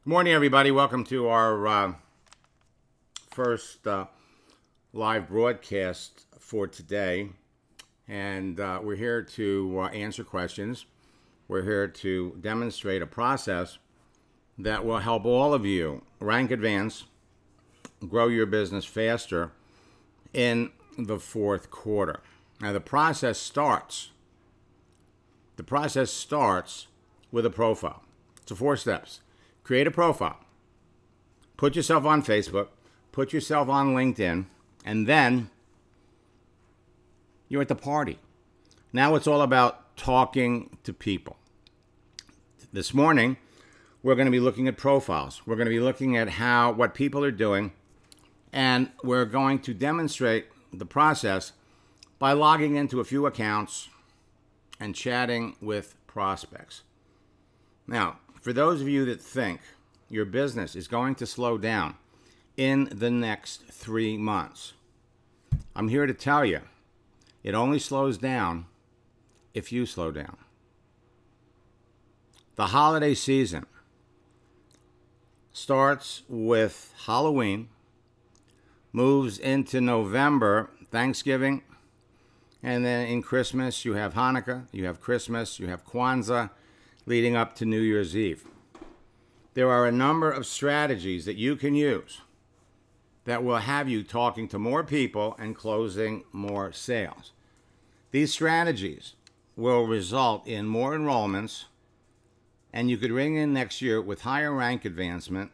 Good morning, everybody. Welcome to our first live broadcast for today. And we're here to answer questions. We're here to demonstrate a process that will help all of you rank advance, grow your business faster in the fourth quarter. Now, the process starts with a profile. It's 4 steps. Create a profile. Put yourself on Facebook. Put yourself on LinkedIn. And then you're at the party. Now it's all about talking to people. This morning, we're going to be looking at profiles. We're going to be looking at what people are doing. And we're going to demonstrate the process by logging into a few accounts and chatting with prospects. Now, for those of you that think your business is going to slow down in the next 3 months, I'm here to tell you, it only slows down if you slow down. The holiday season starts with Halloween, moves into November, Thanksgiving, and then in Christmas you have Hanukkah, you have Christmas, you have Kwanzaa, leading up to New Year's Eve. There are a number of strategies that you can use that will have you talking to more people and closing more sales. These strategies will result in more enrollments, and you could ring in next year with higher rank advancement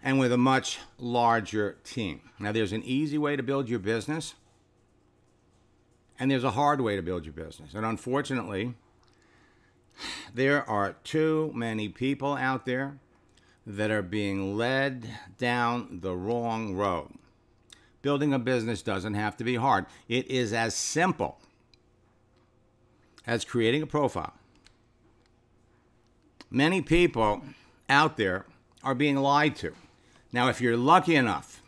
and with a much larger team. Now, there's an easy way to build your business, and there's a hard way to build your business. And unfortunately, there are too many people out there that are being led down the wrong road. Building a business doesn't have to be hard. It is as simple as creating a profile. Many people out there are being lied to. Now, if you're lucky enough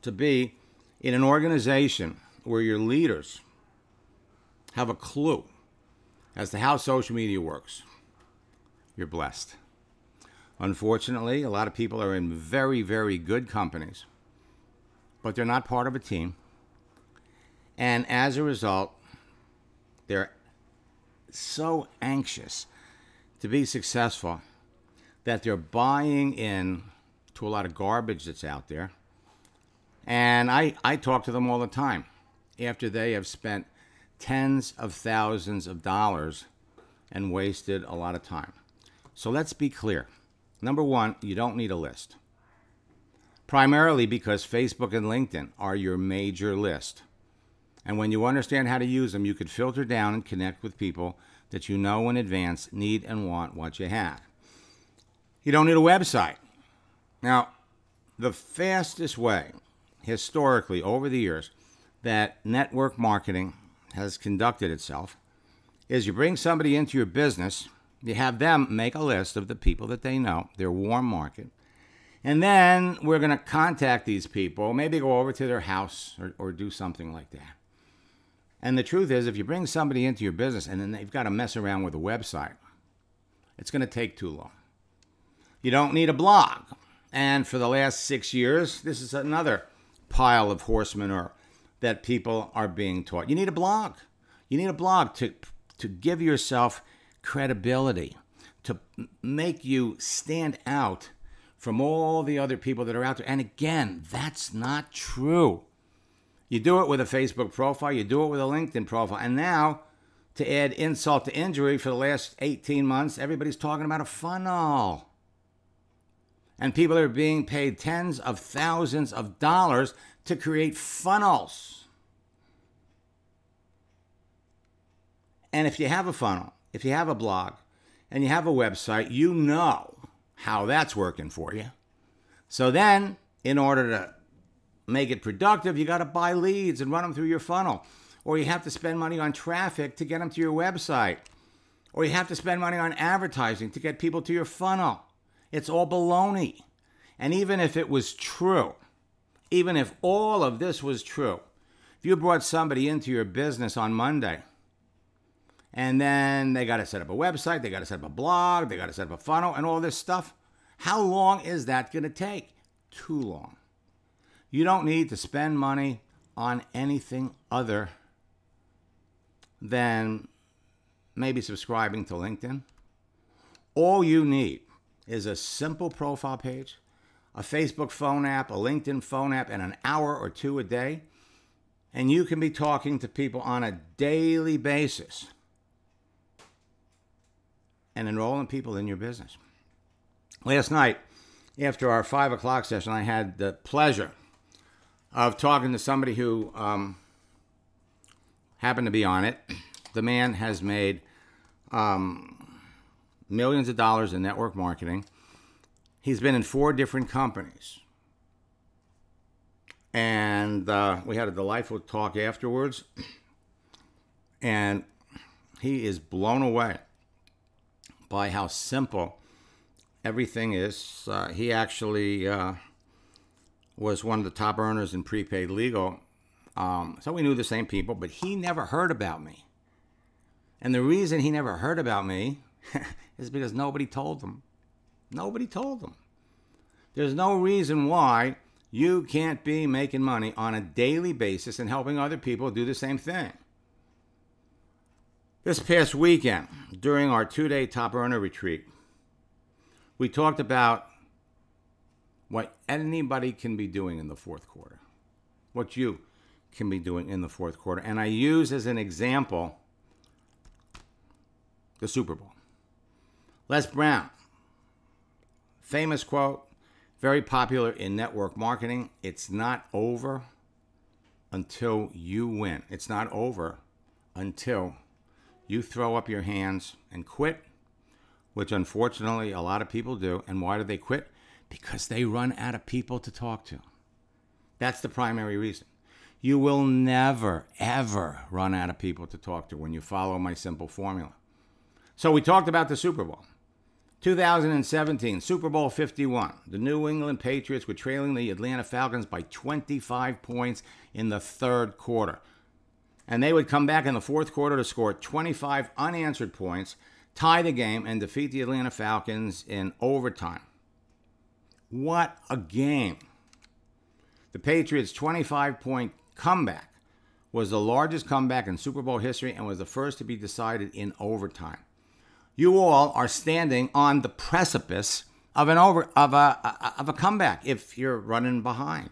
to be in an organization where your leaders have a clue as to how social media works, you're blessed. Unfortunately, a lot of people are in very, very good companies, but they're not part of a team. And as a result, they're so anxious to be successful that they're buying in to a lot of garbage that's out there. And I talk to them all the time after they have spent tens of thousands of dollars and wasted a lot of time. So let's be clear. Number one, you don't need a list. Primarily because Facebook and LinkedIn are your major list. And when you understand how to use them, you could filter down and connect with people that you know in advance need and want what you have. You don't need a website. Now, the fastest way, historically, over the years, that network marketing has conducted itself is you bring somebody into your business, you have them make a list of the people that they know, their warm market, and then we're going to contact these people, maybe go over to their house or do something like that. And the truth is, if you bring somebody into your business and then they've got to mess around with a website, it's going to take too long. You don't need a blog. And for the last 6 years, this is another pile of horse manure that people are being taught. You need a blog. You need a blog to give yourself credibility, to make you stand out from all the other people that are out there. And again, that's not true. You do it with a Facebook profile. You do it with a LinkedIn profile. And now, to add insult to injury, for the last 18 months, everybody's talking about a funnel. And people are being paid tens of thousands of dollars to create funnels. And if you have a funnel, if you have a blog, and you have a website, you know how that's working for you. So then, in order to make it productive, you got to buy leads and run them through your funnel. Or you have to spend money on traffic to get them to your website. Or you have to spend money on advertising to get people to your funnel. It's all baloney. And even if it was true, even if all of this was true, if you brought somebody into your business on Monday, and then they got to set up a website, they got to set up a blog, they got to set up a funnel and all this stuff, How long is that going to take? Too long. You don't need to spend money on anything other than maybe subscribing to LinkedIn. All you need is a simple profile page, a Facebook phone app, a LinkedIn phone app, and an hour or two a day. And you can be talking to people on a daily basis and enrolling people in your business. Last night, after our 5 o'clock session, I had the pleasure of talking to somebody who happened to be on it. The man has made millions of dollars in network marketing. He's been in 4 different companies. And we had a delightful talk afterwards. And he is blown away by how simple everything is. He actually was one of the top earners in prepaid legal. So we knew the same people, but he never heard about me. And the reason he never heard about me is because nobody told him. Nobody told him. There's no reason why you can't be making money on a daily basis and helping other people do the same thing. This past weekend, during our 2-day top earner retreat, we talked about what anybody can be doing in the fourth quarter, what you can be doing in the fourth quarter. And I use as an example the Super Bowl. Les Brown, famous quote, very popular in network marketing. It's not over until you win. It's not over until you throw up your hands and quit, which unfortunately a lot of people do. And why do they quit? Because they run out of people to talk to. That's the primary reason. You will never, ever run out of people to talk to when you follow my simple formula. So we talked about the Super Bowl. 2017, Super Bowl 51. The New England Patriots were trailing the Atlanta Falcons by 25 points in the third quarter. And they would come back in the fourth quarter to score 25 unanswered points, tie the game, and defeat the Atlanta Falcons in overtime. What a game. The Patriots' 25-point comeback was the largest comeback in Super Bowl history and was the first to be decided in overtime. You all are standing on the precipice of a comeback if you're running behind.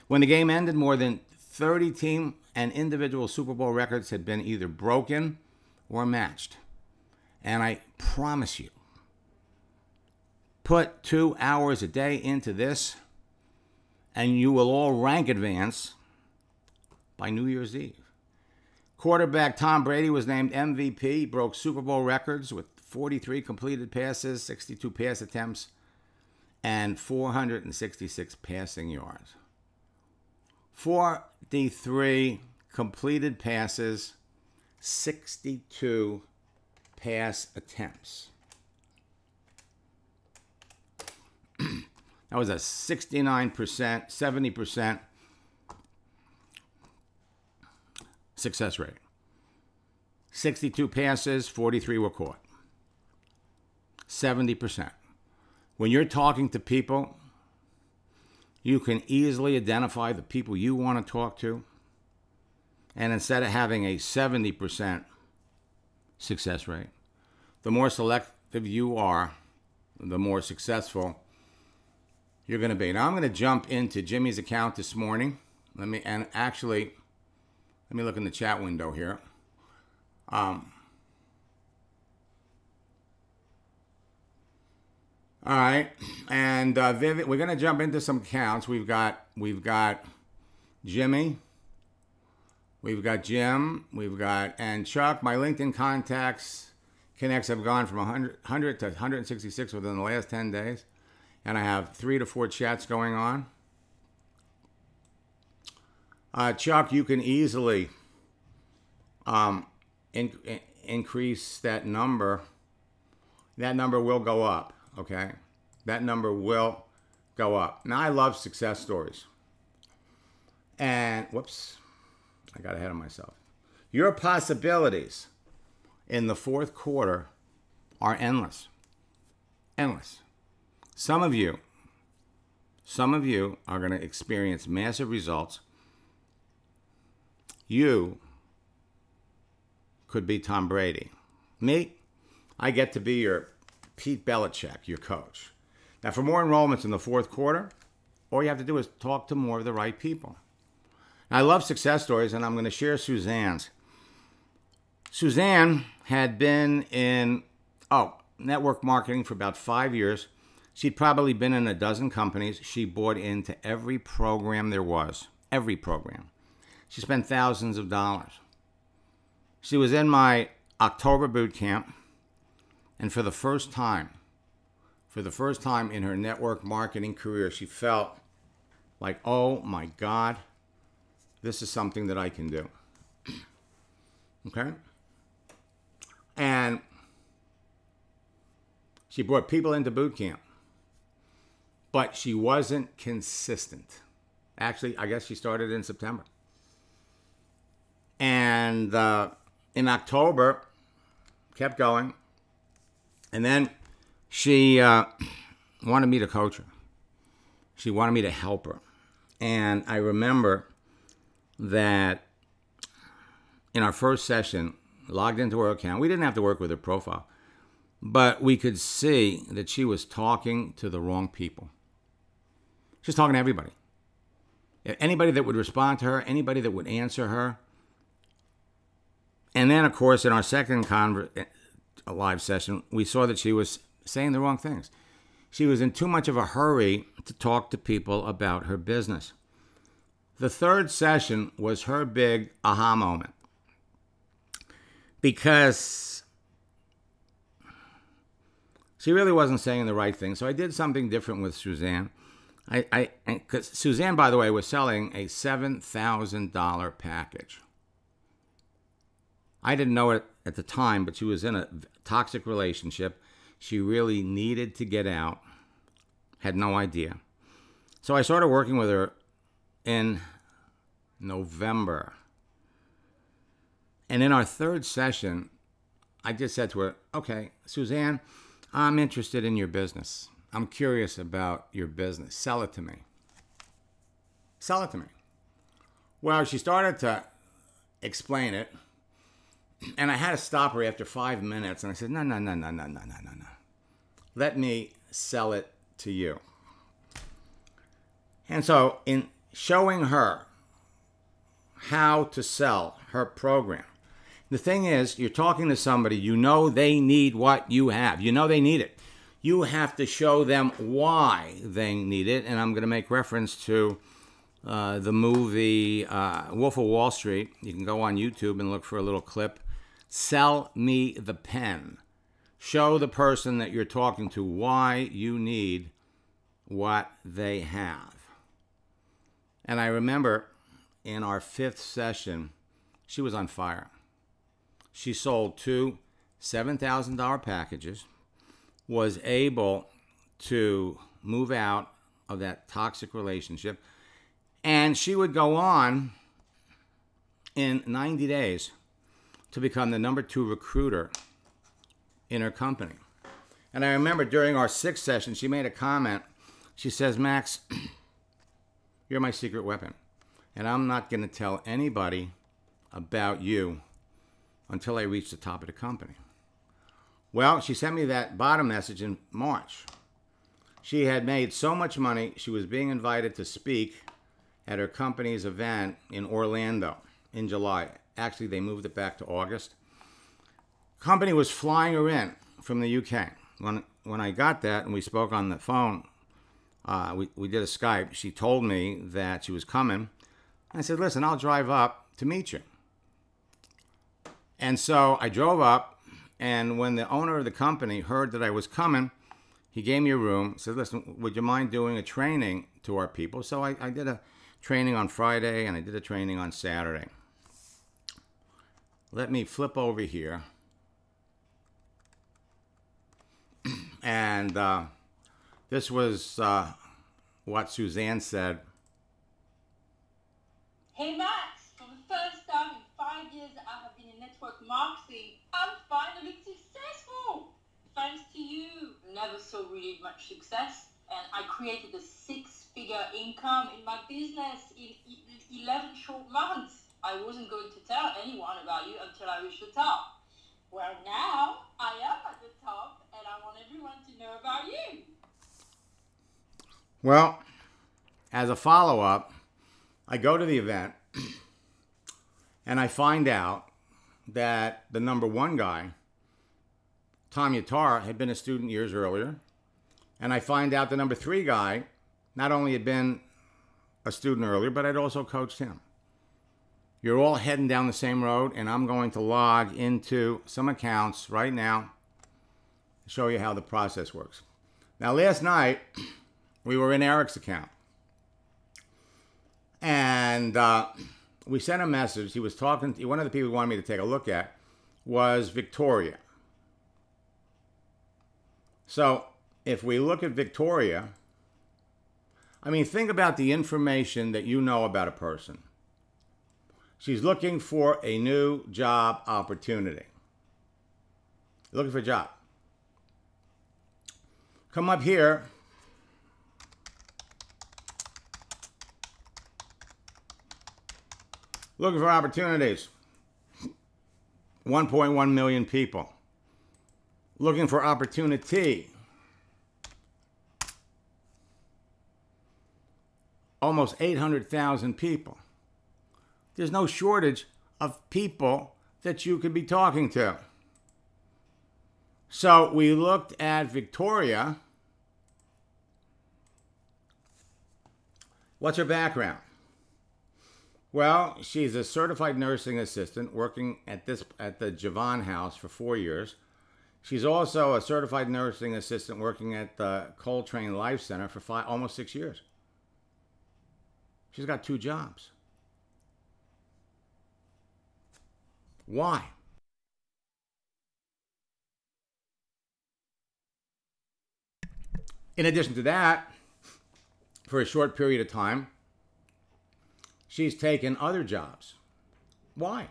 When the game ended, more than 30 team and individual Super Bowl records had been either broken or matched. And I promise you, put 2 hours a day into this, and you will all rank advance by New Year's Eve. Quarterback Tom Brady was named MVP, broke Super Bowl records with 43 completed passes, 62 pass attempts, and 466 passing yards. 43 completed passes, 62 pass attempts. That was a 69%, 70% success rate. 62 passes, 43 were caught. 70%. When you're talking to people, you can easily identify the people you want to talk to. And instead of having a 70% success rate, the more selective you are, the more successful you're going to be. Now I'm going to jump into Jimmy's account this morning. Let me look in the chat window here. All right, and Vivian, we're going to jump into some accounts. We've got Jimmy, we've got Jim, and Chuck. My LinkedIn connects have gone from 100 to 166 within the last 10 days, and I have 3 to 4 chats going on. Chuck, you can easily increase that number. That number will go up. Okay, that number will go up. Now, I love success stories. And, whoops, I got ahead of myself. Your possibilities in the fourth quarter are endless. Endless. Some of you are going to experience massive results. You could be Tom Brady. Me, I get to be your Pete Belichick, your coach. Now, for more enrollments in the fourth quarter, all you have to do is talk to more of the right people. Now, I love success stories, and I'm going to share Suzanne's. Suzanne had been in network marketing for about 5 years. She'd probably been in a dozen companies. She bought into every program there was, every program. She spent thousands of dollars. She was in my October boot camp, and for the first time in her network marketing career, she felt like, oh my God, this is something that I can do. Okay? And she brought people into boot camp, but she wasn't consistent. Actually, I guess she started in September. And in October, kept going. And then she wanted me to coach her. She wanted me to help her. And I remember that in our first session, logged into her account. We didn't have to work with her profile, but we could see that she was talking to the wrong people. She was talking to everybody. Anybody that would respond to her, anybody that would answer her. And then, of course, in our second live session, we saw that she was saying the wrong things. She was in too much of a hurry to talk to people about her business. The third session was her big aha moment, because she really wasn't saying the right thing. So I did something different with Suzanne. Because Suzanne, by the way, was selling a $7,000 package. I didn't know it at the time, but she was in a toxic relationship. She really needed to get out. Had no idea. So I started working with her in November. And in our third session, I just said to her, okay, Suzanne, I'm interested in your business. I'm curious about your business. Sell it to me. Sell it to me. Well, she started to explain it. And I had to stop her after 5 minutes. And I said, no. Let me sell it to you. And so in showing her how to sell her program, the thing is, you're talking to somebody, you know they need what you have. You know they need it. You have to show them why they need it. And I'm going to make reference to the movie Wolf of Wall Street. You can go on YouTube and look for a little clip. Sell me the pen. Show the person that you're talking to why you need what they have. And I remember in our fifth session, she was on fire. She sold 2 $7,000 packages, was able to move out of that toxic relationship, and she would go on in 90 days to become the #2 recruiter in her company. And I remember during our 6th session, she made a comment. She says, Max, you're my secret weapon, and I'm not going to tell anybody about you until I reach the top of the company. Well, she sent me that bottom message in March. She had made so much money, she was being invited to speak at her company's event in Orlando in July. Actually, they moved it back to August. Company was flying her in from the UK. When I got that and we spoke on the phone, we did a Skype, she told me that she was coming. I said, listen, I'll drive up to meet you. And so I drove up, and when the owner of the company heard that I was coming, he gave me a room, said, listen, would you mind doing a training to our people? So I did a training on Friday, and I did a training on Saturday. Let me flip over here. And this was what Suzanne said. Hey Max, for the first time in 5 years that I have been in network marketing, I'm finally successful. Thanks to you. Never saw really much success. and I created a six-figure income in my business in 11 short months. I wasn't going to tell anyone about you until I reached the top. Well, now I am at the top, and I want everyone to know about you. Well, as a follow-up, I go to the event and I find out that the number one guy, Tom Yatar, had been a student years earlier. And I find out the number three guy not only had been a student earlier, but I'd also coached him. You're all heading down the same road, and I'm going to log into some accounts right now to show you how the process works. Now, last night, we were in Eric's account. And we sent a message. He was talking to, one of the people who wanted me to take a look at was Victoria. So if we look at Victoria, I mean, think about the information that you know about a person. She's looking for a new job opportunity. Looking for a job. Come up here. Looking for opportunities. 1.1 million people. Looking for opportunity. Almost 800,000 people. There's no shortage of people that you could be talking to. So we looked at Victoria. What's her background? Well, she's a certified nursing assistant working at the Javon House for 4 years. She's also a certified nursing assistant working at the Coltrane Life Center for almost 6 years. She's got 2 jobs. Why? In addition to that, for a short period of time, she's taken other jobs. Why?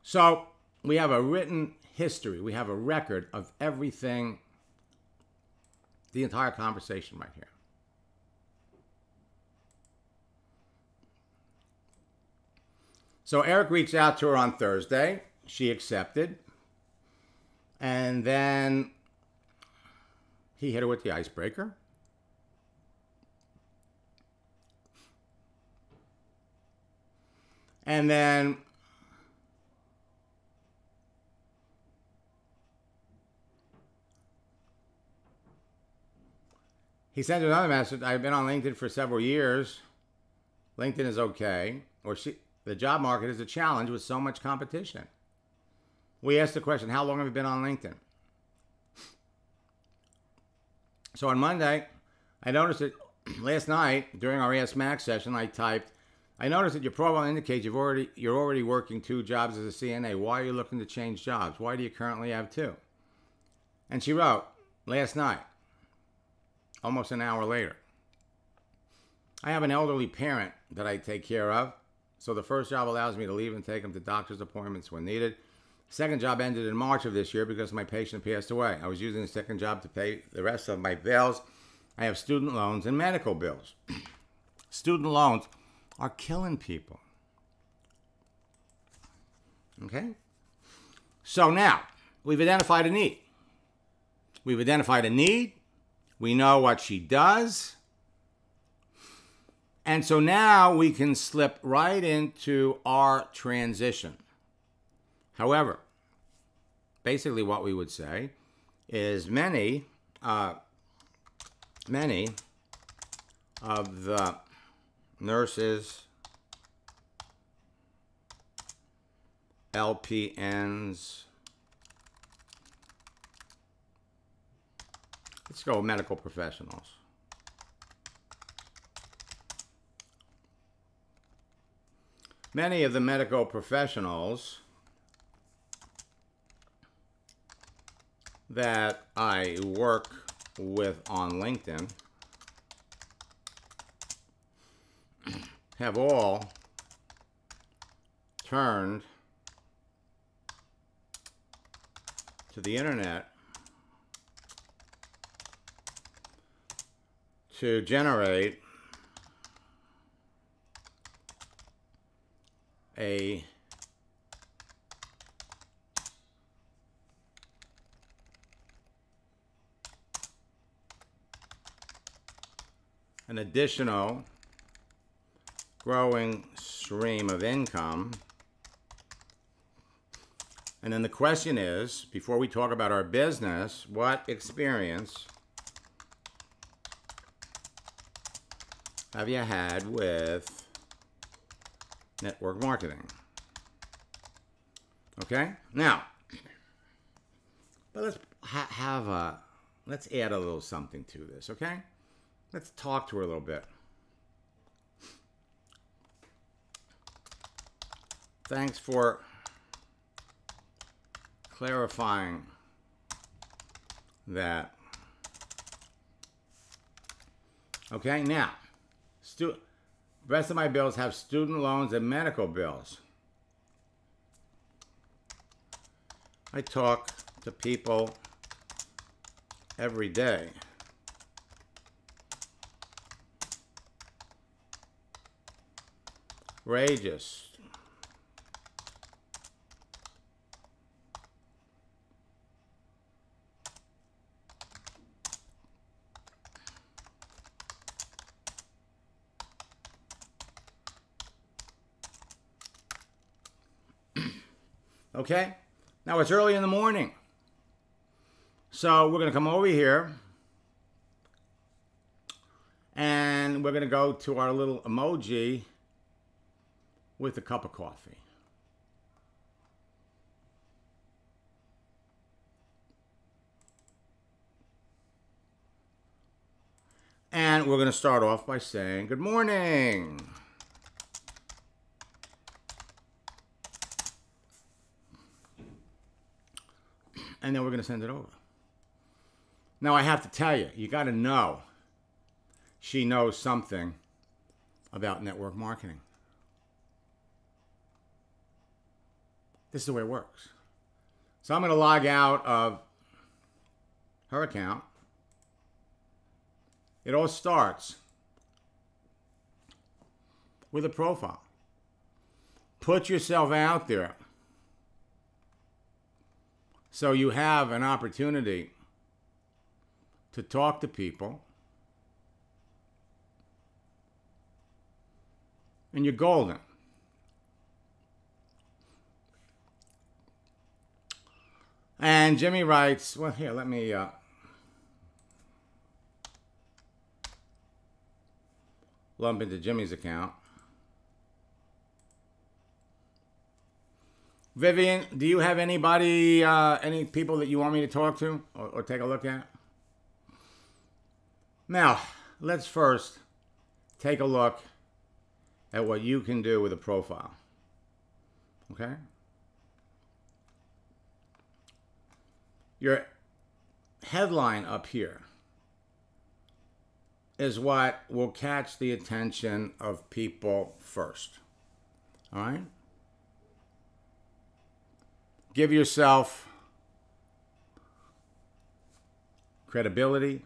So we have a written history. We have a record of everything, the entire conversation right here. So Eric reached out to her on Thursday. She accepted. And then he hit her with the icebreaker. And then he sent her another message. I've been on LinkedIn for several years. LinkedIn is okay. The job market is a challenge with so much competition. We asked the question, how long have you been on LinkedIn? So on Monday, I noticed that last night during our Ask Max session, I typed, I noticed that your profile indicates you're already working 2 jobs as a CNA. Why are you looking to change jobs? Why do you currently have 2? And she wrote, last night, almost an hour later, I have an elderly parent that I take care of. So the first job allows me to leave and take him to doctor's appointments when needed. Second job ended in March of this year because my patient passed away. I was using the second job to pay the rest of my bills. I have student loans and medical bills. Student loans are killing people. Okay? So now, we've identified a need. We've identified a need. We know what she does. And so now we can slip right into our transition. However, basically what we would say is many of the nurses, LPNs, let's go medical professionals. Many of the medical professionals that I work with on LinkedIn have all turned to the internet to generate an additional growing stream of income. And then the question is, before we talk about our business, what experience have you had with network marketing? Okay, now, but let's let's add a little something to this, okay? Let's talk to her a little bit. Thanks for clarifying that. Okay, now, rest of my bills have student loans and medical bills. I talk to people every day. Outrageous. Okay, now it's early in the morning. So we're going to come over here and we're going to go to our little emoji with a cup of coffee. And we're going to start off by saying good morning. And then we're going to send it over. Now, I have to tell you, you got to know she knows something about network marketing. This is the way it works. So I'm going to log out of her account. It all starts with a profile. Put yourself out there so you have an opportunity to talk to people. And you're golden. And Jimmy writes, well, here, let me lump into Jimmy's account. Vivian, do you have anybody, any people that you want me to talk to or take a look at? Now, let's first take a look at what you can do with a profile. Okay? Your headline up here is what will catch the attention of people first. All right? Give yourself credibility.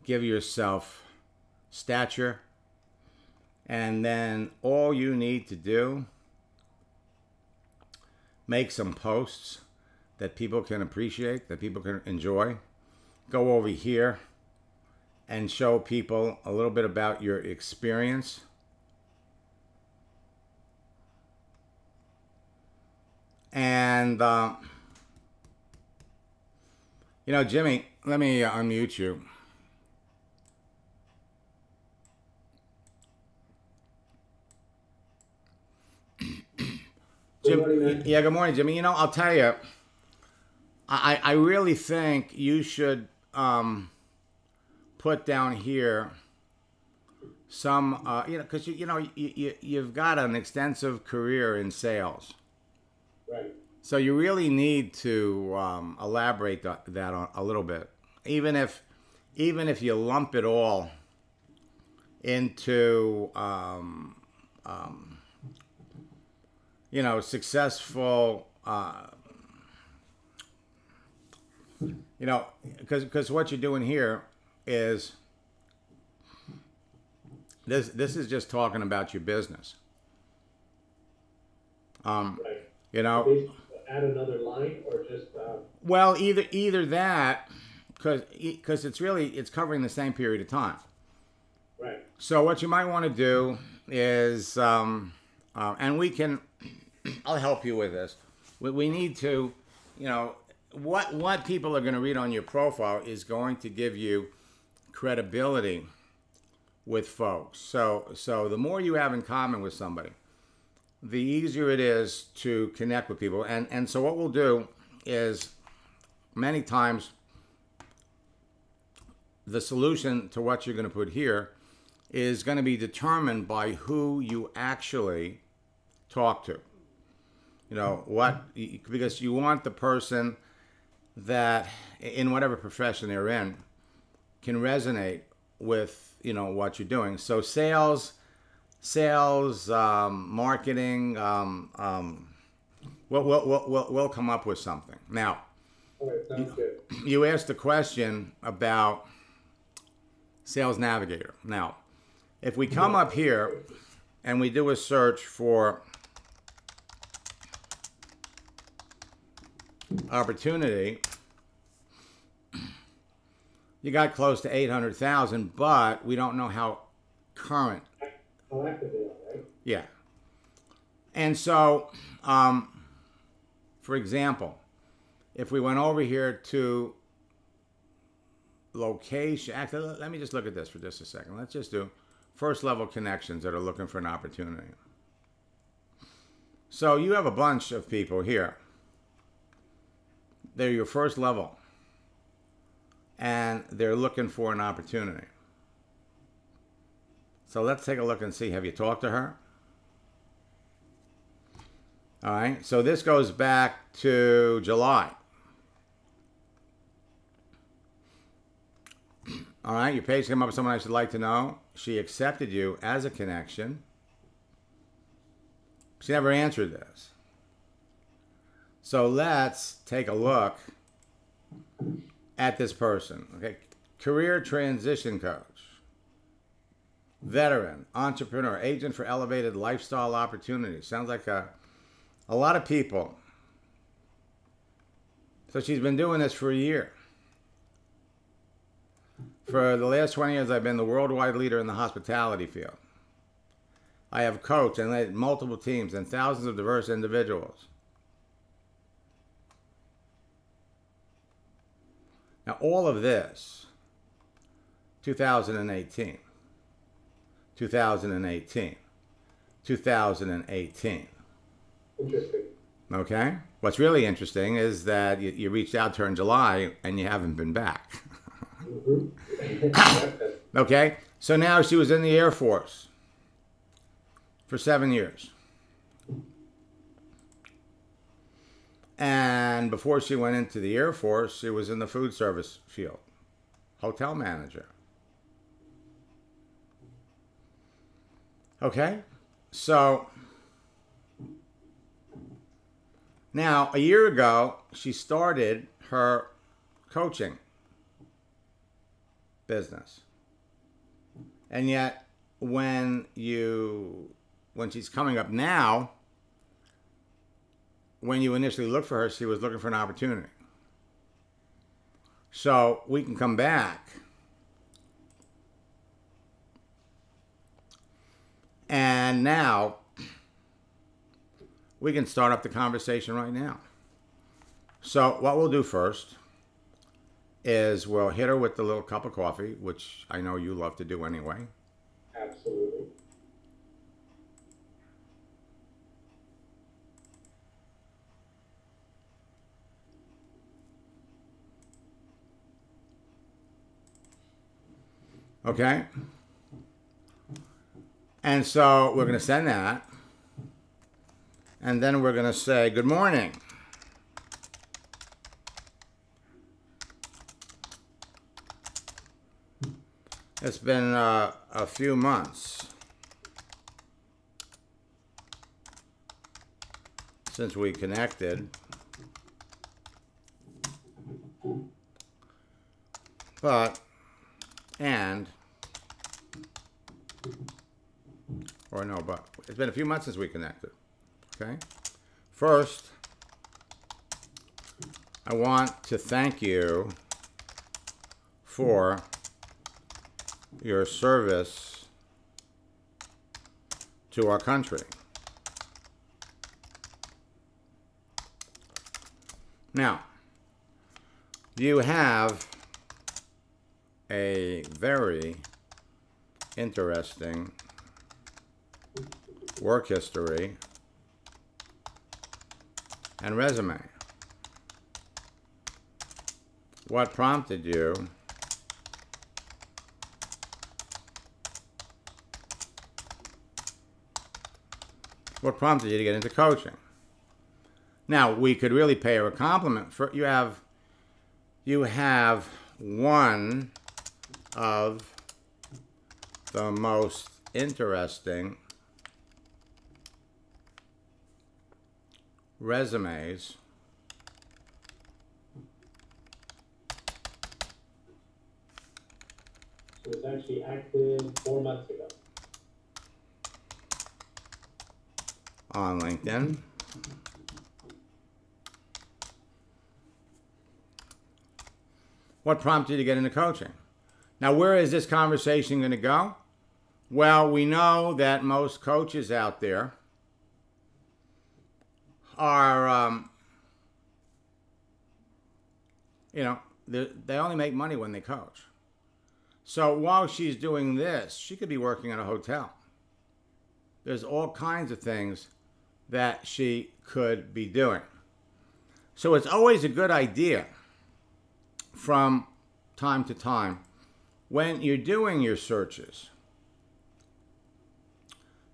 Give yourself stature. And then all you need to do, make some posts that people can appreciate, that people can enjoy. Go over here and show people a little bit about your experience. And, you know, Jimmy, let me unmute you. Jim, yeah, good morning, Jimmy. You know, I'll tell you, I really think you should put down here some, you know, because you've got an extensive career in sales. Right. So you really need to elaborate that on a little bit, even if you lump it all into you know, successful, you know, because what you're doing here is This is just talking about your business. Right. You know, Basically add another line or just well, either that, because it's covering the same period of time. right. So what you might want to do is, and we can, I'll help you with this. We need to, you know, what people are going to read on your profile is going to give you credibility with folks. So the more you have in common with somebody, the easier it is to connect with people. And so what we'll do is many times the solution to what you're going to put here is going to be determined by who you actually talk to. You know, because you want the person that in whatever profession they're in can resonate with, you know, what you're doing. So sales, marketing, we'll come up with something. Now, All right, sounds good. you asked a question about Sales Navigator. Now, if we come up here and we do a search for opportunity, you got close to 800,000, but we don't know how current. How active they are, right? Yeah. And so, for example, if we went over here to location, actually, let me just look at this for just a second. Let's just do first level connections that are looking for an opportunity. So you have a bunch of people here. They're your first level, and they're looking for an opportunity. So let's take a look and see, have you talked to her? All right, so this goes back to July. All right, your page came up with someone I should like to know. She accepted you as a connection. She never answered this. So let's take a look at this person. Okay, career transition coach, veteran, entrepreneur, agent for elevated lifestyle opportunities. Sounds like a lot of people. So she's been doing this for a year. For the last 20 years, I've been the worldwide leader in the hospitality field. I have coached and led multiple teams and thousands of diverse individuals. Now, all of this, 2018, 2018, 2018. Interesting. Okay? What's really interesting is that you reached out to her in July and you haven't been back. Mm-hmm. Okay? So now she was in the Air Force for 7 years. And before she went into the Air Force, she was in the food service field, hotel manager. Okay? So now, a year ago, she started her coaching business. And yet, when she's coming up now, when you initially looked for her, she was looking for an opportunity. So we can come back and now we can start up the conversation right now. So what we'll do first is we'll hit her with the little cup of coffee, which I know you love to do anyway. Absolutely. Okay? And so we're going to send that. And then we're going to say, good morning. It's been a few months since we connected. Or no, but it's been a few months since we connected. Okay? First, I want to thank you for your service to our country. Now, you have a very interesting work history and resume. What prompted you to get into coaching? Now, we could really pay her a compliment for you have one of the most interesting resumes It was actually active 4 months ago. on LinkedIn. What prompted you to get into coaching? Now, where is this conversation going to go? Well, we know that most coaches out there are, they only make money when they coach. So while she's doing this, she could be working in a hotel. There's all kinds of things that she could be doing. So it's always a good idea from time to time when you're doing your searches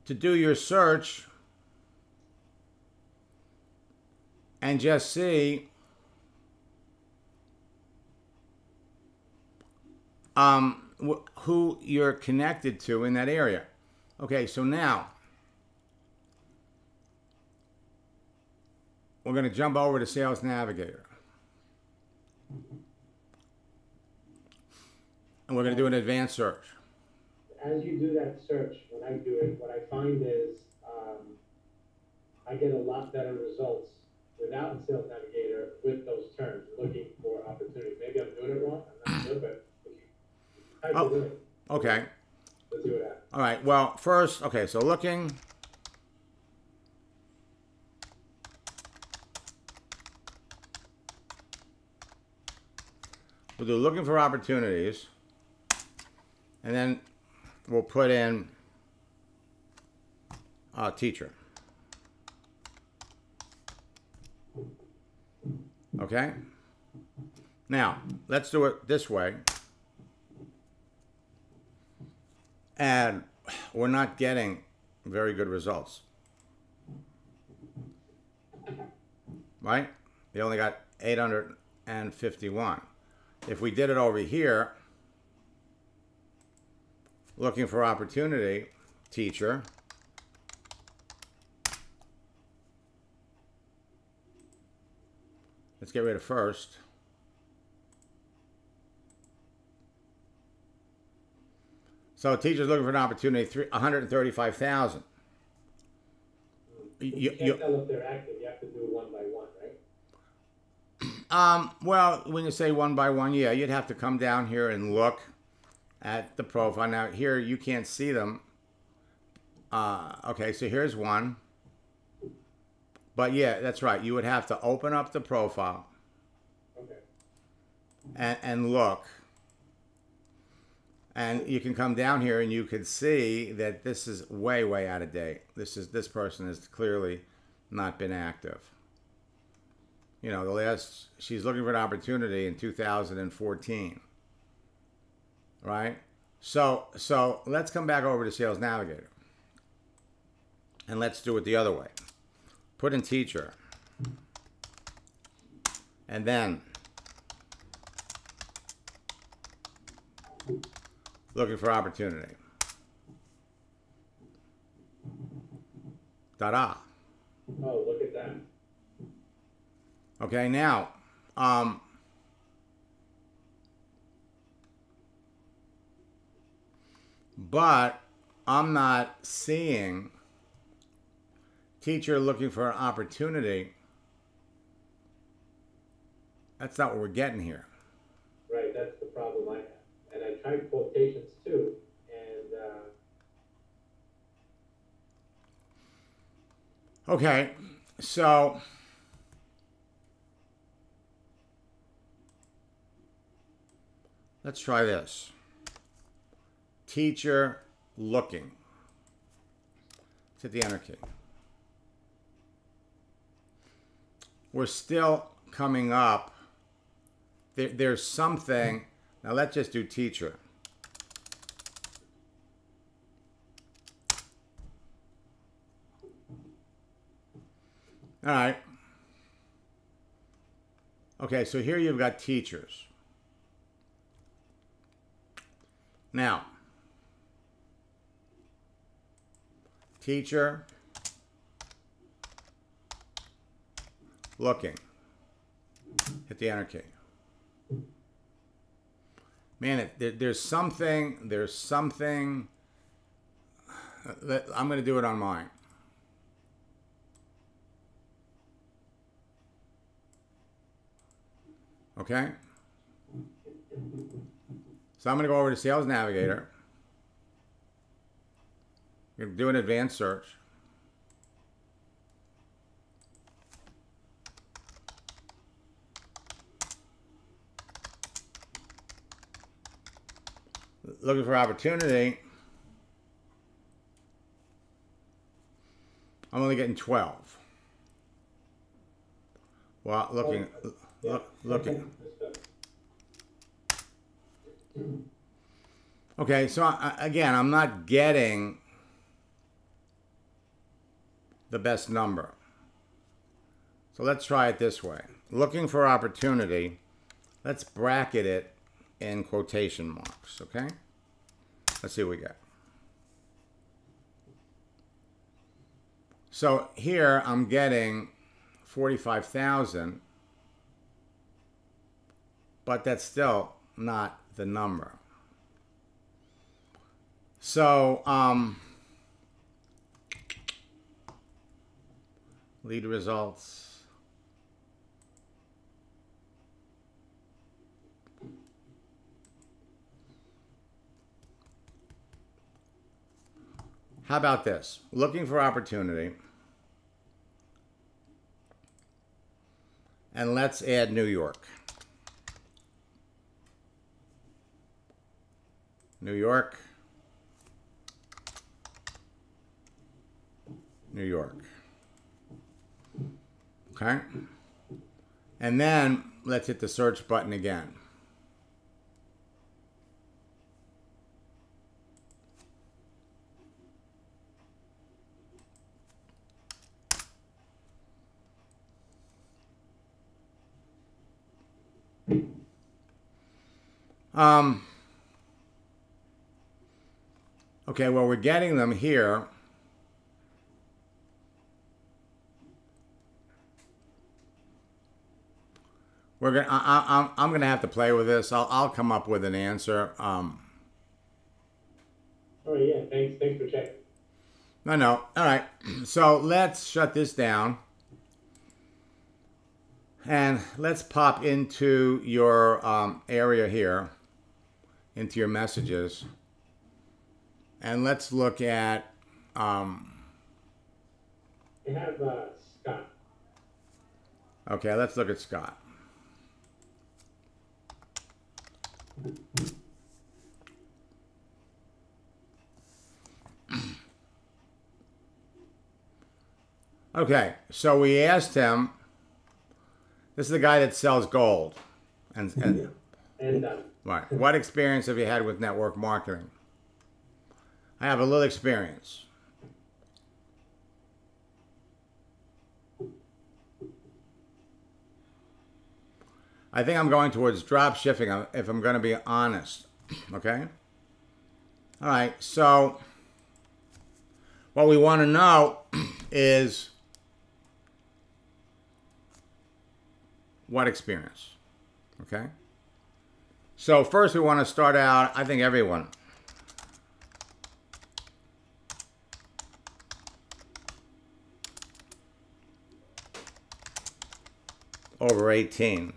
to do your search and just see who you're connected to in that area. Okay, so now we're going to jump over to Sales Navigator. And we're going to do an advanced search. As you do that search, when I do it, what I find is I get a lot better results without in Sales Navigator with those terms, looking for opportunities. Maybe I'm doing it wrong. I'm not sure, but if you type it in, Okay. let's see what happens. All right. Well, first, okay, so looking. We'll do looking for opportunities. And then we'll put in teacher. Okay? Now, let's do it this way. And we're not getting very good results. Right? They only got 851. If we did it over here, looking for opportunity, teacher, let's get rid of first. So teacher's looking for an opportunity, 135,000. You can't tell if they're active. You have to do one by one, right? Well, when you say one by one, yeah, you'd have to come down here and look at the profile. Now here you can't see them. Okay, so here's one. But yeah, that's right. You would have to open up the profile. Okay. And look. And you can come down here and you can see that this is way, way out of date. This person has clearly not been active. You know, she's looking for an opportunity in 2014. Right? So let's come back over to Sales Navigator. And let's do it the other way. Put in teacher. And then looking for opportunity. Ta-da. Oh, look at that. Okay, now, but I'm not seeing teacher looking for an opportunity. That's not what we're getting here. Right, that's the problem I have. And I tried quotations too, and Okay, so let's try this. Teacher looking. Let's hit the enter key. We're still coming up. There's something. Now let's just do teacher. All right. Okay, so here you've got teachers. Now, teacher looking. Hit the enter key. Man, there's something. I'm going to do it on mine. Okay? So I'm going to go over to Sales Navigator. I'm going to do an advanced search. Looking for opportunity. I'm only getting 12. Well, looking. Okay, so again, I'm not getting the best number. So let's try it this way. Looking for opportunity. Let's bracket it in quotation marks, okay? Let's see what we got. So here I'm getting 45,000, but that's still not the number. So lead results. How about this? Looking for opportunity. And let's add New York. New York. New York. Okay. And then let's hit the search button again. Okay, well, we're getting them here. We're gonna. I'm gonna have to play with this. I'll come up with an answer. Oh yeah, thanks for checking. No. All right. So let's shut this down. And let's pop into your area here, into your messages. And let's look at... I have Scott. Okay, let's look at Scott. Okay, so we asked him... This is the guy that sells gold. And right. What experience have you had with network marketing? I have a little experience. I think I'm going towards drop shipping if I'm going to be honest. Okay? All right, so what we want to know is what experience? Okay? So first we want to start out, I think everyone over 18.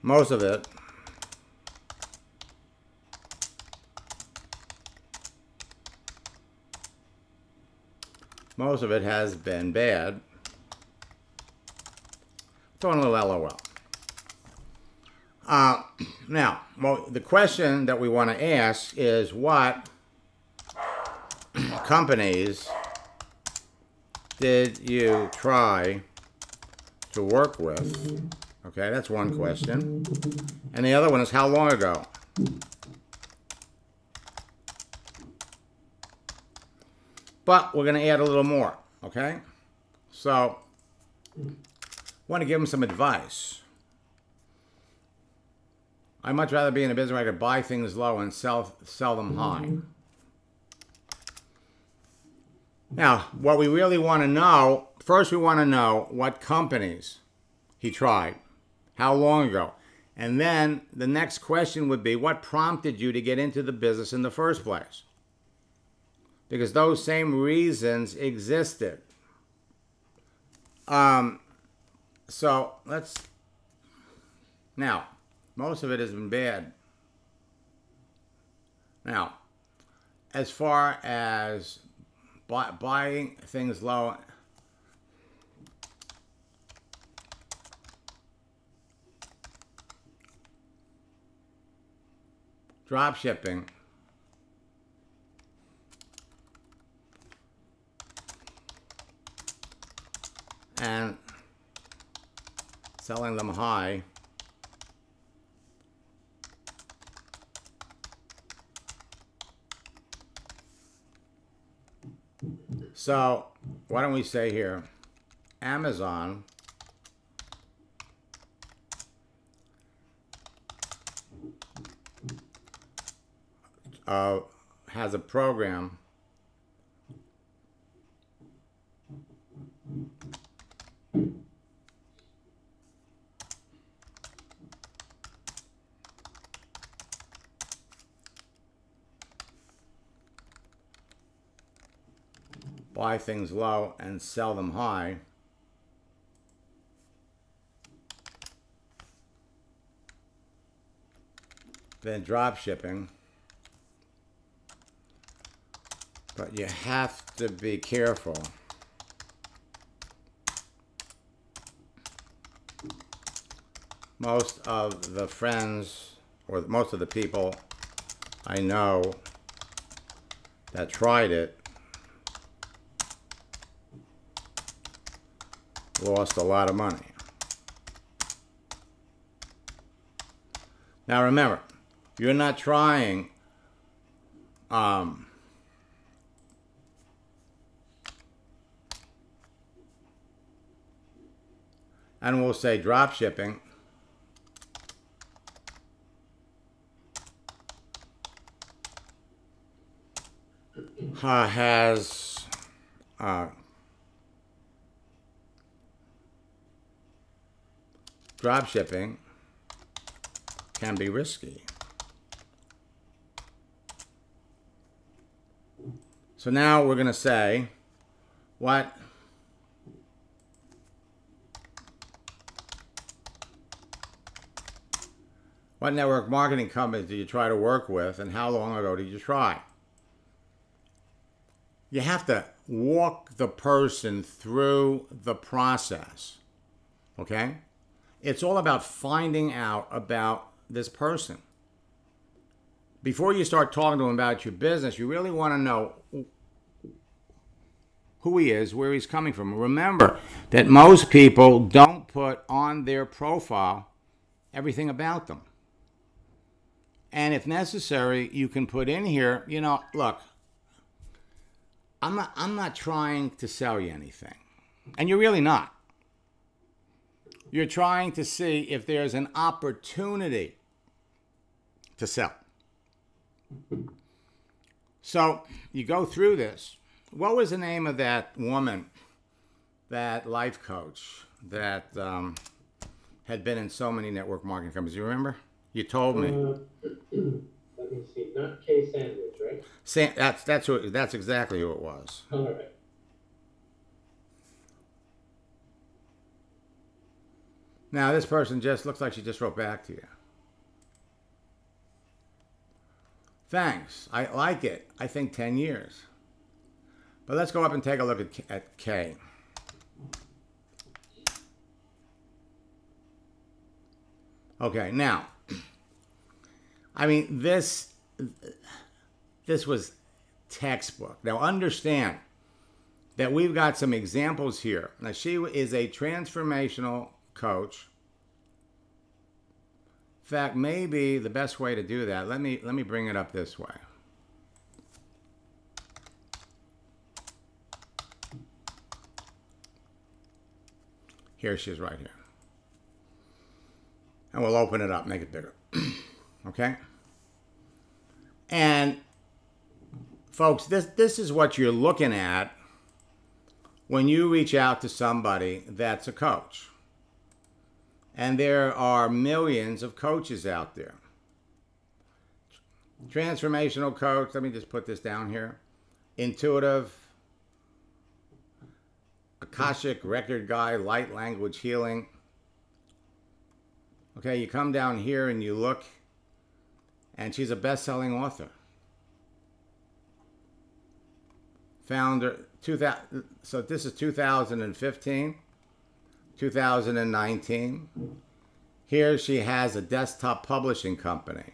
Most of it has been bad. Throwing a little LOL. Now, the question that we want to ask is what companies did you try to work with? Okay, that's one question. And the other one is how long ago? But we're going to add a little more, okay? So, I want to give them some advice. I'd much rather be in a business where I could buy things low and sell them high. Now, what we really want to know, first we want to know what companies he tried, how long ago. And then the next question would be, what prompted you to get into the business in the first place? Because those same reasons existed. So let's, now, most of it has been bad. Now, as far as buying things low, drop shipping, and selling them high, so why don't we say here, Amazon has a program buy things low and sell them high. Then drop shipping. But you have to be careful. Most of the friends, or most of the people I know that tried it, lost a lot of money. Now remember, you're not trying and we'll say drop shipping has drop shipping can be risky. So now we're going to say what network marketing companies did you try to work with and how long ago did you try? You have to walk the person through the process, okay? It's all about finding out about this person. Before you start talking to him about your business, you really want to know who he is, where he's coming from. Remember that most people don't put on their profile everything about them. And if necessary, you can put in here, you know, look, I'm not trying to sell you anything. And you're really not. You're trying to see if there's an opportunity to sell. So you go through this. What was the name of that woman that life coach that had been in so many network marketing companies. You remember? You told me. Let me see. Not K Sandwich, right? That's exactly who it was. All right. Now this person just looks like she just wrote back to you. Thanks. I like it. I think 10 years. But let's go up and take a look at K. Okay, now, I mean, this was textbook. Now, understand that we've got some examples here. Now, she is a transformational coach. In fact, maybe the best way to do that, let me bring it up this way. Here she is right here. And we'll open it up, make it bigger. Okay? And folks, this is what you're looking at when you reach out to somebody that's a coach. And there are millions of coaches out there. Transformational coach, let me just put this down here. Intuitive, Akashic record guy, light language healing. Okay, you come down here and you look, and she's a best-selling author. Founder, so this is 2015, 2019. Here she has a desktop publishing company.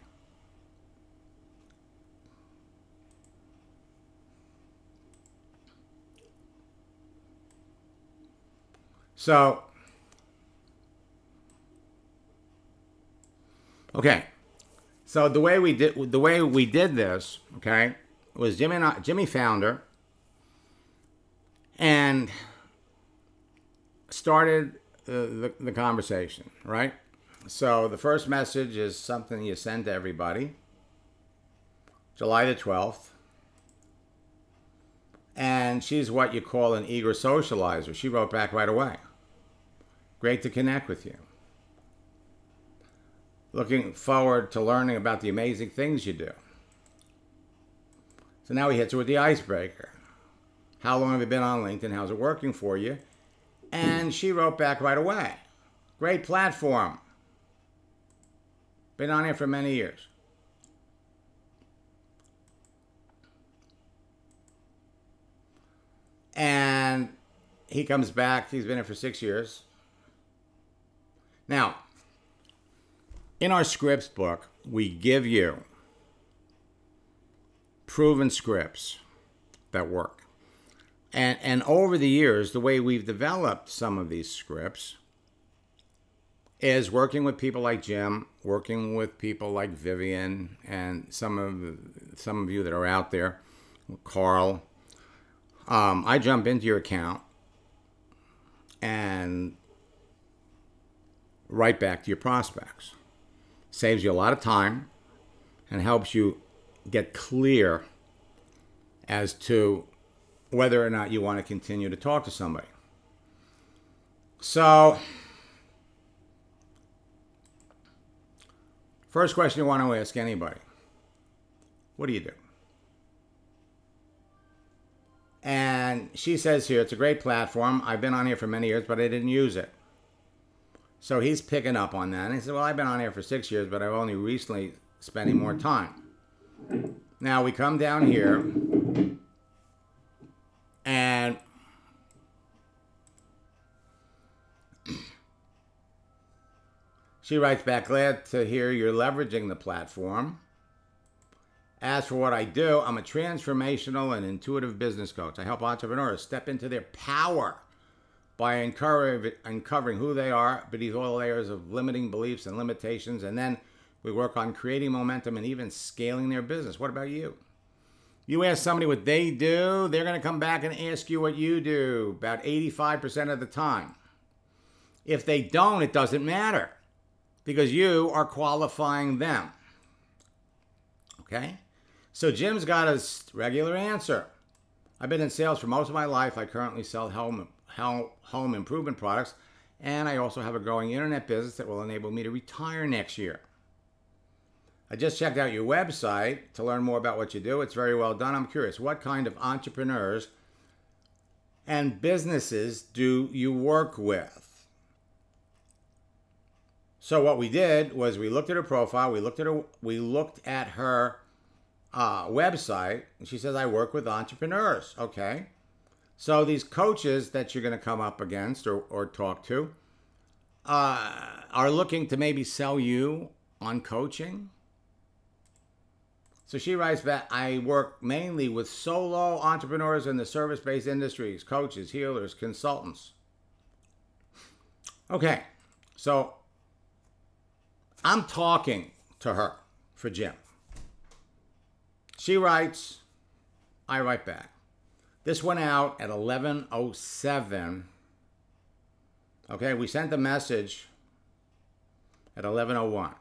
So, okay. So the way we did this, okay, was Jimmy found her and started the conversation, right? So the first message is something you send to everybody, July the 12th. And she's what you call an eager socializer. She wrote back right away. Great to connect with you. Looking forward to learning about the amazing things you do. So now he hits her with the icebreaker. How long have you been on LinkedIn? How's it working for you? And she wrote back right away. Great platform. Been on here for many years. And he comes back. He's been here for 6 years. Now, in our scripts book, we give you proven scripts that work. And over the years, the way we've developed some of these scripts is working with people like Jim, working with people like Vivian, and some of you that are out there, Carl. I jump into your account and write back to your prospects. Saves you a lot of time and helps you get clear as to whether or not you want to continue to talk to somebody. So, first question you want to ask anybody, what do you do? And she says here, it's a great platform. I've been on here for many years, but I didn't use it. So he's picking up on that. And he said, well, I've been on here for 6 years, but I've only recently spending more time. Now we come down here and she writes back, glad to hear you're leveraging the platform. As for what I do, I'm a transformational and intuitive business coach. I help entrepreneurs step into their power by uncovering who they are beneath all layers of limiting beliefs and limitations. And then we work on creating momentum and even scaling their business. What about you? You ask somebody what they do, they're going to come back and ask you what you do about 85% of the time. If they don't, it doesn't matter because you are qualifying them. Okay? So Jim's got a regular answer. I've been in sales for most of my life. I currently sell home improvement products, and I also have a growing internet business that will enable me to retire next year. I just checked out your website to learn more about what you do. It's very well done. I'm curious, what kind of entrepreneurs and businesses do you work with? So what we did was we looked at her profile, we looked at her website, and she says, I work with entrepreneurs. Okay. So these coaches that you're going to come up against or talk to are looking to maybe sell you on coaching. So she writes back, I work mainly with solo entrepreneurs in the service-based industries, coaches, healers, consultants. Okay, so I'm talking to her for Jim. She writes, I write back. This went out at 11:07. Okay, we sent the message at 11:01.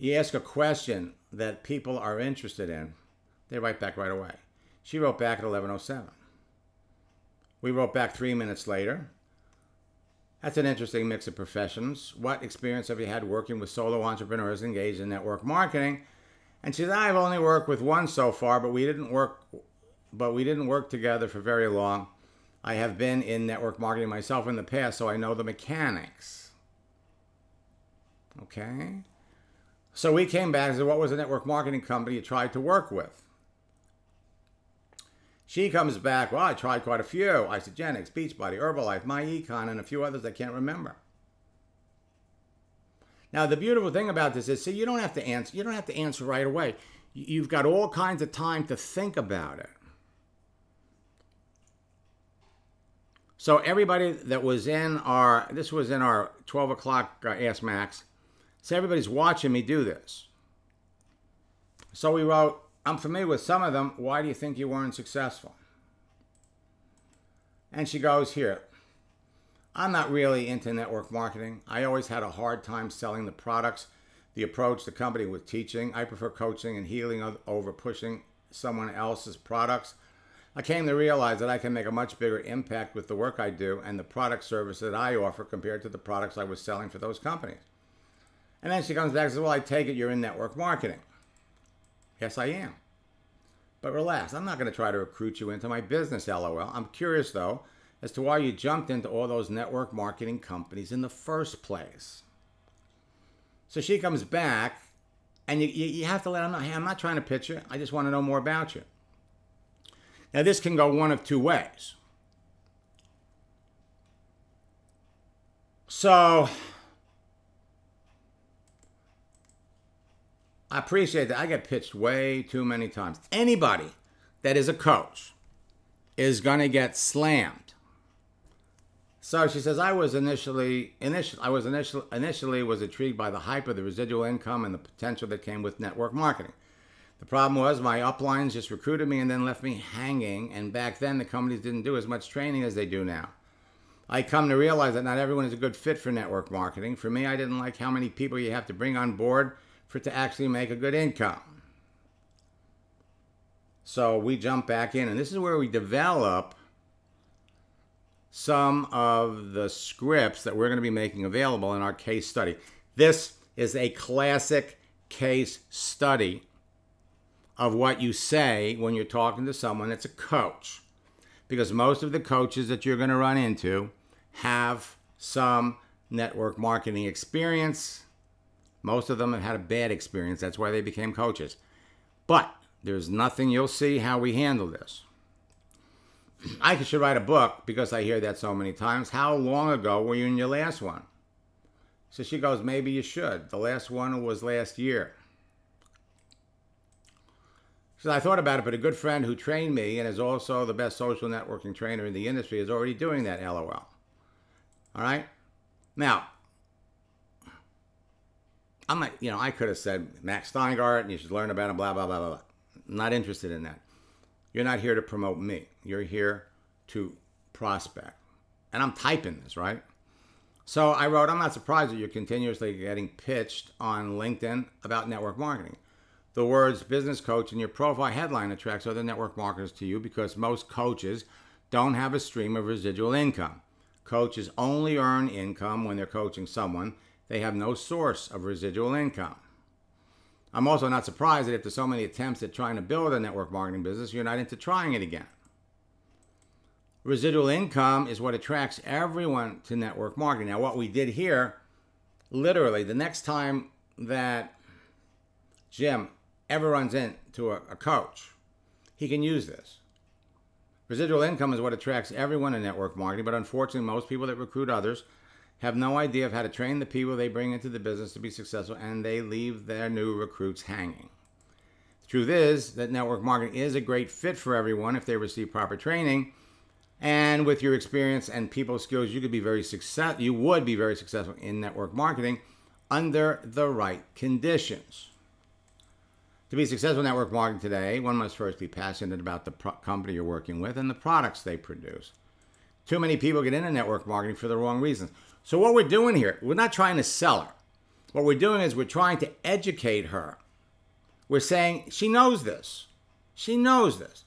You ask a question that people are interested in, they write back right away. She wrote back at 11:07. We wrote back 3 minutes later. That's an interesting mix of professions. What experience have you had working with solo entrepreneurs engaged in network marketing? And she said, I've only worked with one so far, but we didn't work together for very long. I have been in network marketing myself in the past, so I know the mechanics. Okay. So we came back and said, what was the network marketing company you tried to work with? She comes back, well, I tried quite a few. Isogenics, Beachbody, Herbalife, MyEcon, and a few others I can't remember. Now, the beautiful thing about this is, see, you don't have to answer. You don't have to answer right away. You've got all kinds of time to think about it. So everybody that was in this was in our 12 o'clock Ask Max. So everybody's watching me do this. So we wrote, I'm familiar with some of them. Why do you think you weren't successful? And she goes, here, I'm not really into network marketing. I always had a hard time selling the products, the approach the company was teaching. I prefer coaching and healing over pushing someone else's products. I came to realize that I can make a much bigger impact with the work I do and the product service that I offer compared to the products I was selling for those companies. And then she comes back and says, well, I take it you're in network marketing. Yes, I am. But relax, I'm not going to try to recruit you into my business, LOL. I'm curious, though, as to why you jumped into all those network marketing companies in the first place. So she comes back, and you have to let them know, hey, I'm not trying to pitch you. I just want to know more about you. Now, this can go one of two ways. So I appreciate that. I get pitched way too many times. Anybody that is a coach is going to get slammed. So she says, I was initially intrigued by the hype of the residual income and the potential that came with network marketing. The problem was my uplines just recruited me and then left me hanging. And back then, the companies didn't do as much training as they do now. I come to realize that not everyone is a good fit for network marketing. For me, I didn't like how many people you have to bring on board for it to actually make a good income. So we jump back in, and this is where we develop some of the scripts that we're going to be making available in our case study. This is a classic case study of what you say when you're talking to someone that's a coach. Because most of the coaches that you're going to run into have some network marketing experience. Most of them have had a bad experience. That's why they became coaches. But there's nothing, you'll see how we handle this. I should write a book because I hear that so many times. How long ago were you in your last one? So she goes, maybe you should. The last one was last year. So I thought about it, but a good friend who trained me and is also the best social networking trainer in the industry is already doing that, LOL. All right? Now, I'm like, I could have said Max Steingart and you should learn about him, blah, blah, blah, blah, blah. I'm not interested in that. You're not here to promote me. You're here to prospect. And I'm typing this, right? So I wrote, I'm not surprised that you're continuously getting pitched on LinkedIn about network marketing. the words business coach in your profile headline attracts other network marketers to you because most coaches don't have a stream of residual income. Coaches only earn income when they're coaching someone. They have no source of residual income. I'm also not surprised that after so many attempts at trying to build a network marketing business, you're not into trying it again. Residual income is what attracts everyone to network marketing. Now, what we did here, literally, the next time that Jim ever runs into a coach, he can use this. Residual income is what attracts everyone in network marketing, but unfortunately, most people that recruit others have no idea of how to train the people they bring into the business to be successful, and they leave their new recruits hanging. The truth is that network marketing is a great fit for everyone if they receive proper training, and with your experience and people skills, you would be very successful in network marketing under the right conditions. To be successful in network marketing today, one must first be passionate about the company you're working with and the products they produce. Too many people get into network marketing for the wrong reasons. So what we're doing here, we're not trying to sell her. What we're doing is we're trying to educate her. We're saying she knows this. She knows this.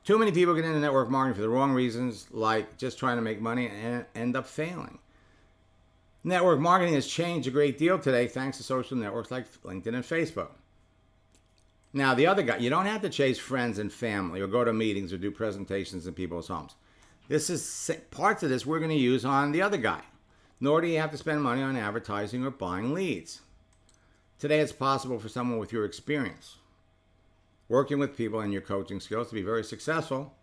Too many people get into network marketing for the wrong reasons, like just trying to make money and end up failing. Network marketing has changed a great deal today thanks to social networks like LinkedIn and Facebook. Now, the other guy, you don't have to chase friends and family or go to meetings or do presentations in people's homes. This is parts of this we're going to use on the other guy. Nor do you have to spend money on advertising or buying leads. Today, it's possible for someone with your experience, working with people and your coaching skills to be very successful.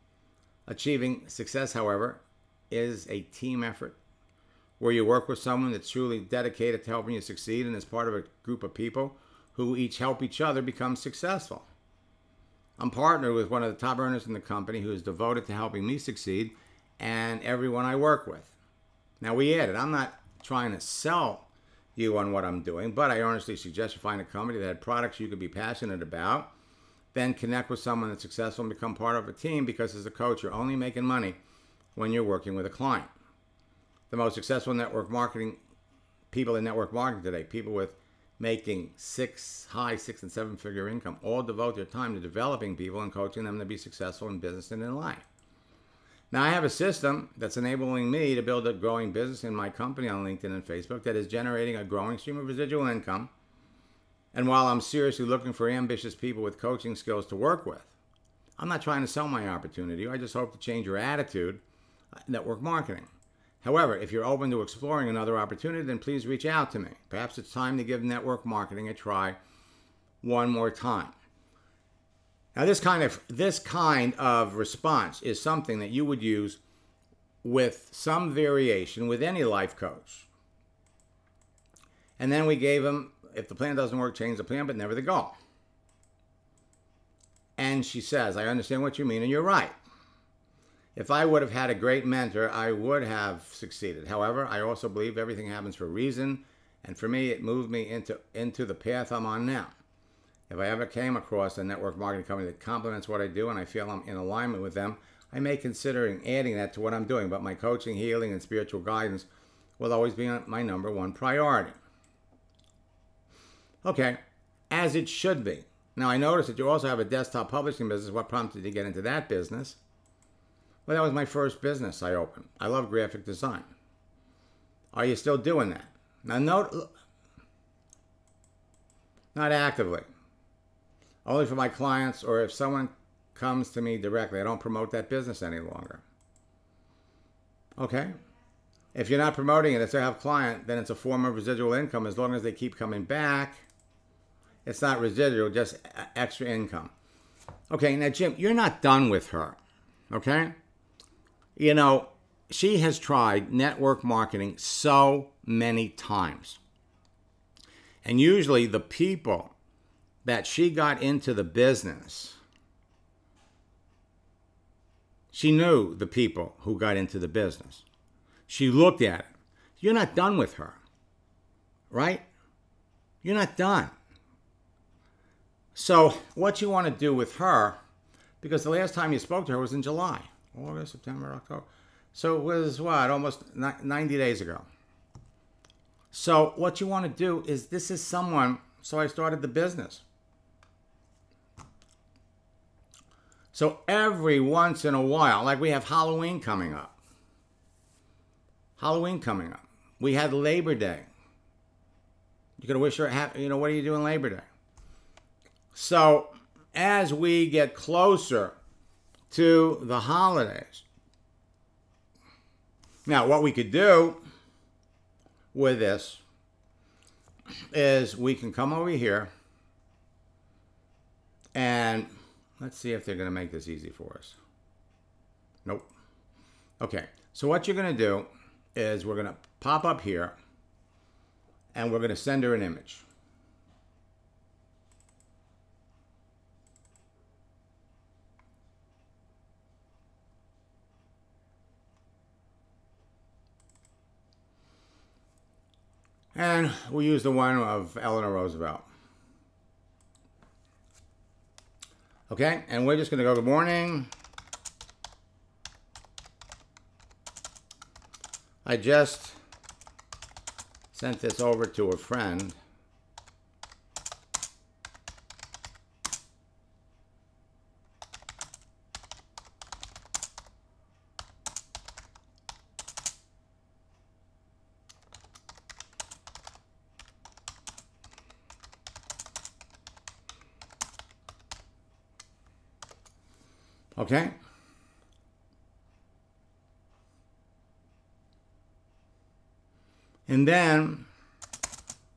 Achieving success, however, is a team effort where you work with someone that's truly dedicated to helping you succeed and is part of a group of people who each help each other become successful. I'm partnered with one of the top earners in the company who is devoted to helping me succeed and everyone I work with. Now, we added, I'm not trying to sell you on what I'm doing, but I earnestly suggest you find a company that had products you could be passionate about, then connect with someone that's successful and become part of a team, because as a coach, you're only making money when you're working with a client. The most successful network marketing people in network marketing today, people with making high six and seven figure income, all devote their time to developing people and coaching them to be successful in business and in life. Now, I have a system that's enabling me to build a growing business in my company on LinkedIn and Facebook that is generating a growing stream of residual income. And while I'm seriously looking for ambitious people with coaching skills to work with, I'm not trying to sell my opportunity. I just hope to change your attitude at network marketing. However, if you're open to exploring another opportunity, then please reach out to me. Perhaps it's time to give network marketing a try one more time. Now, this kind of response is something that you would use with some variation with any life coach. And then we gave them, if the plan doesn't work, change the plan, but never the goal. And she says, I understand what you mean, and you're right. If I would have had a great mentor, I would have succeeded. However, I also believe everything happens for a reason, and for me, it moved me into the path I'm on now. If I ever came across a network marketing company that complements what I do and I feel I'm in alignment with them, I may consider adding that to what I'm doing, but my coaching, healing, and spiritual guidance will always be my number one priority. Okay, as it should be. Now, I noticed that you also have a desktop publishing business. What prompted you to get into that business? Well, that was my first business I opened. I love graphic design. Are you still doing that? Now, note, not actively. Only for my clients, or if someone comes to me directly. I don't promote that business any longer. Okay? If you're not promoting it, if they have a client, then it's a form of residual income. As long as they keep coming back, it's not residual, just extra income. Okay, now, Jim, you're not done with her. Okay? You know, she has tried network marketing so many times. And usually the people that she got into the business, she knew the people who got into the business. She looked at it. You're not done with her, right? You're not done. So what you want to do with her, because the last time you spoke to her was in July, August, September, October. So it was what, almost 90 days ago. So what you want to do is, this is someone, so I started the business. So every once in a while, like we have Halloween coming up. We had Labor Day. You're going to wish her happy, what are you doing Labor Day? So as we get closer to the holidays, now what we could do with this is we can come over here and let's see if they're going to make this easy for us. Nope. Okay, so what you're going to do is we're going to pop up here and we're going to send her an image. And we'll use the one of Eleanor Roosevelt. Okay, and we're just going to go, good morning. I just sent this over to a friend. Okay. And then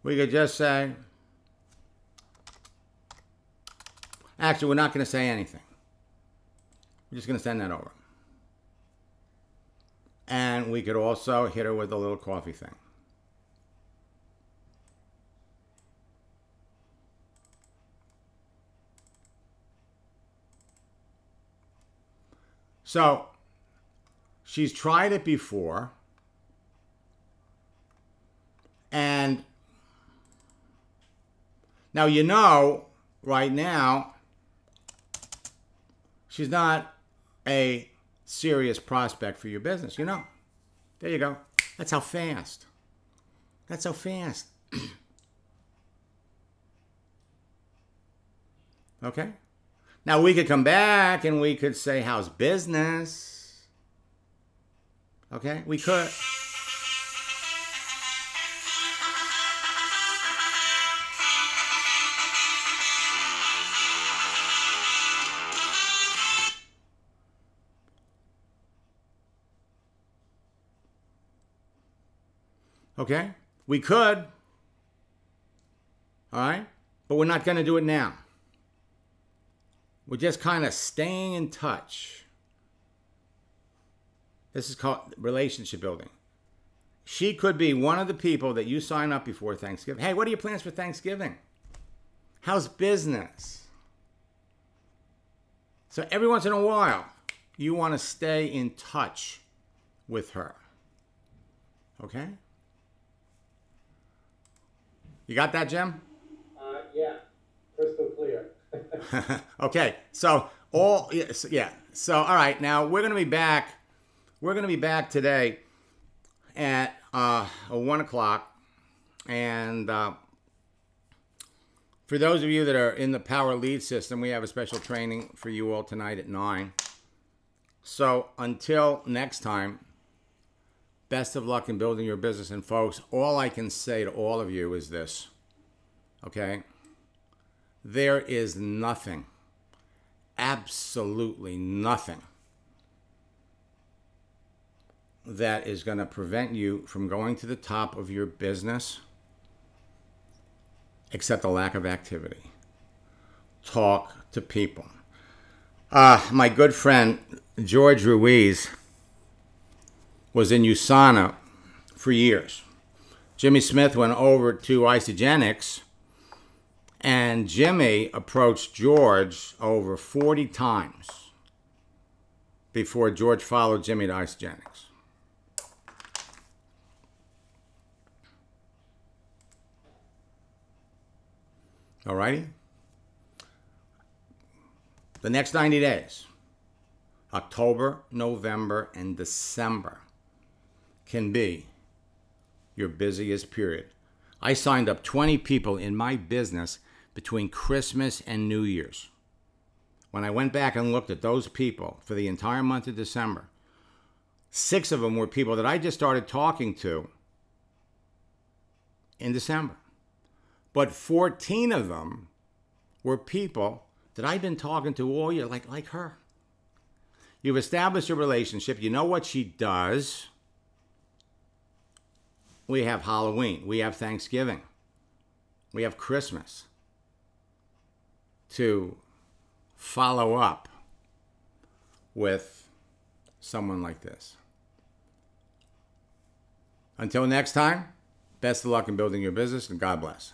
we could just say, actually, we're not going to say anything. We're just going to send that over. And we could also hit her with a little coffee thing. So she's tried it before. And now, right now, she's not a serious prospect for your business. There you go. That's how fast. Okay. Now, we could come back and we could say, how's business? Okay, we could. Okay, we could. All right, but we're not going to do it now. We're just kind of staying in touch. This is called relationship building. She could be one of the people that you sign up before Thanksgiving. Hey, what are your plans for Thanksgiving? How's business? So every once in a while, you want to stay in touch with her. Okay? You got that, Jim? Yeah, crystal clear. Okay, so all all right, now we're going to be back. We're going to be back today at 1 o'clock, and for those of you that are in the Power Lead system, we have a special training for you all tonight at 9. So until next time, best of luck in building your business. And folks, all I can say to all of you is this, okay? There is nothing, absolutely nothing, that is going to prevent you from going to the top of your business except a lack of activity. Talk to people. My good friend George Ruiz was in USANA for years. Jimmy Smith went over to Isogenics, and Jimmy approached George over 40 times before George followed Jimmy to Isogenics. All righty? The next 90 days, October, November, and December, can be your busiest period. I signed up 20 people in my business between Christmas and New Year's. when I went back and looked at those people for the entire month of December, 6 of them were people that I just started talking to in December. But 14 of them were people that I've been talking to all year, like her. You've established a relationship. You know what she does. We have Halloween. We have Thanksgiving. We have Christmas to follow up with someone like this. Until next time, best of luck in building your business, and God bless.